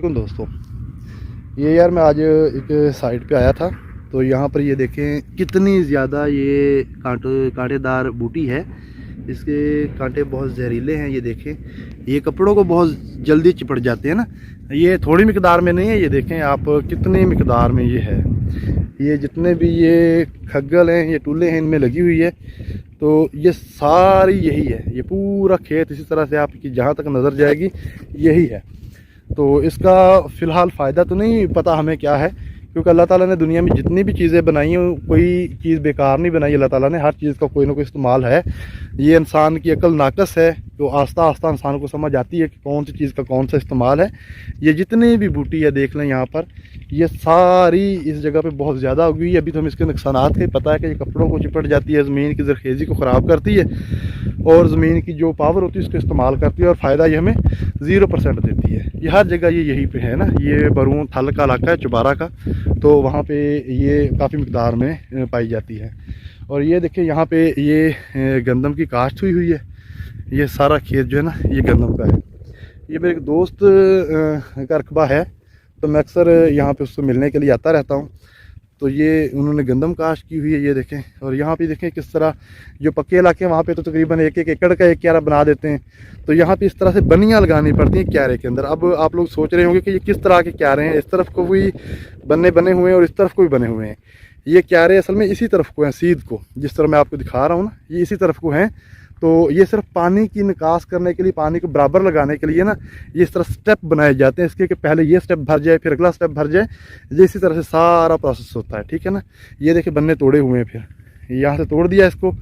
देखो दोस्तों, ये यार मैं आज एक साइट पे आया था। तो यहाँ पर ये देखें कितनी ज़्यादा ये कांटेदार बूटी है। इसके कांटे बहुत जहरीले हैं। ये देखें, ये कपड़ों को बहुत जल्दी चिपट जाते हैं ना। ये थोड़ी मिकदार में नहीं है, ये देखें आप कितनी मिकदार में ये है। ये जितने भी ये खग्गल हैं, ये टूले हैं, इनमें लगी हुई है। तो ये सारी यही है, ये पूरा खेत इसी तरह से आपकी जहाँ तक नज़र जाएगी यही है। तो इसका फ़िलहाल फ़ायदा तो नहीं पता हमें क्या है, क्योंकि अल्लाह ताला ने दुनिया में जितनी भी चीज़ें बनाई हैं कोई चीज़ बेकार नहीं बनाई। अल्लाह ताला ने हर चीज़ का कोई ना कोई इस्तेमाल है। ये इंसान की अक्ल नाकस है, तो आस्ता आस्ता इंसान को समझ आती है कि कौन सी चीज़ का कौन सा इस्तेमाल है। ये जितनी भी बूटी है देख लें यहाँ पर, ये सारी इस जगह पे बहुत ज़्यादा उगी हुई है। अभी तो हमें इसके नुकसानात का ही पता है कि ये कपड़ों को चिपट जाती है, ज़मीन की ज़रखेज़ी को ख़राब करती है और ज़मीन की जो पावर होती है उसको इस्तेमाल करती है, और फ़ायदा ये हमें 0% देती है। ये हर जगह ये यहीं पे है ना। ये बरून थल का इलाका है, चुबारा का, तो वहाँ पे ये काफ़ी मिकदार में पाई जाती है। और ये देखिए यहाँ पे ये गंदम की काश्त हुई हुई है। ये सारा खेत जो है ना ये गंदम का है। ये मेरे एक दोस्त का रकबा है, तो मैं अक्सर यहाँ पे उससे मिलने के लिए आता रहता हूँ। तो ये उन्होंने गंदम काश्त की हुई है, ये देखें। और यहाँ पे देखें किस तरह जो पक्के इलाके हैं वहाँ पे तो तकरीबन 1-1 एकड़ का एक क्यारा बना देते हैं। तो यहाँ पे इस तरह से बनियाँ लगानी पड़ती हैं क्यारे के अंदर। अब आप लोग सोच रहे होंगे कि ये किस तरह के क्यारे हैं, इस तरफ को भी बने हुए हैं और इस तरफ को भी बने हुए हैं। ये क्यारे असल में इसी तरफ को हैं, सीध को, जिस तरह मैं आपको दिखा रहा हूँ ना, ये इसी तरफ को हैं। तो ये सिर्फ पानी की निकास करने के लिए, पानी को बराबर लगाने के लिए ना ये इस तरह स्टेप बनाए जाते हैं इसके, कि पहले ये स्टेप भर जाए फिर अगला स्टेप भर जाए। ये इसी तरह से सारा प्रोसेस होता है, ठीक है ना। ये देखिए बन्ने तोड़े हुए हैं, फिर यहाँ से तोड़ दिया इसको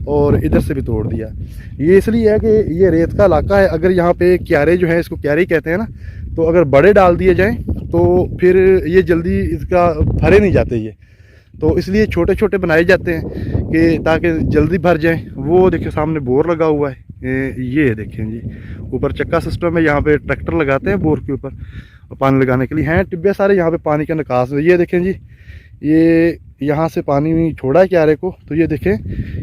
और इधर से भी तोड़ दिया। ये इसलिए है कि ये रेत का इलाका है। अगर यहाँ पे क्यारे जो है, इसको क्यारे कहते हैं ना, तो अगर बड़े डाल दिए जाएँ तो फिर ये जल्दी इसका भरे नहीं जाते ये, तो इसलिए छोटे छोटे बनाए जाते हैं कि ताकि जल्दी भर जाएं। वो देखिए सामने बोर लगा हुआ है, ये देखें जी, ऊपर चक्का सिस्टम है। यहाँ पे ट्रैक्टर लगाते हैं बोर के ऊपर पानी लगाने के लिए, हैं टिब्बे सारे यहाँ पे पानी का निकास है। ये देखें जी, ये यहाँ से पानी छोड़ा है क्यारे को, तो ये देखें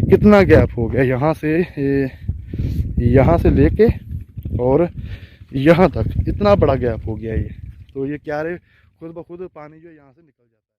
कितना गैप हो गया यहाँ से लेके और यहाँ तक, इतना बड़ा गैप हो गया ये। तो ये क्यारे खुद ब खुद पानी जो है यहाँ से निकल जाता है।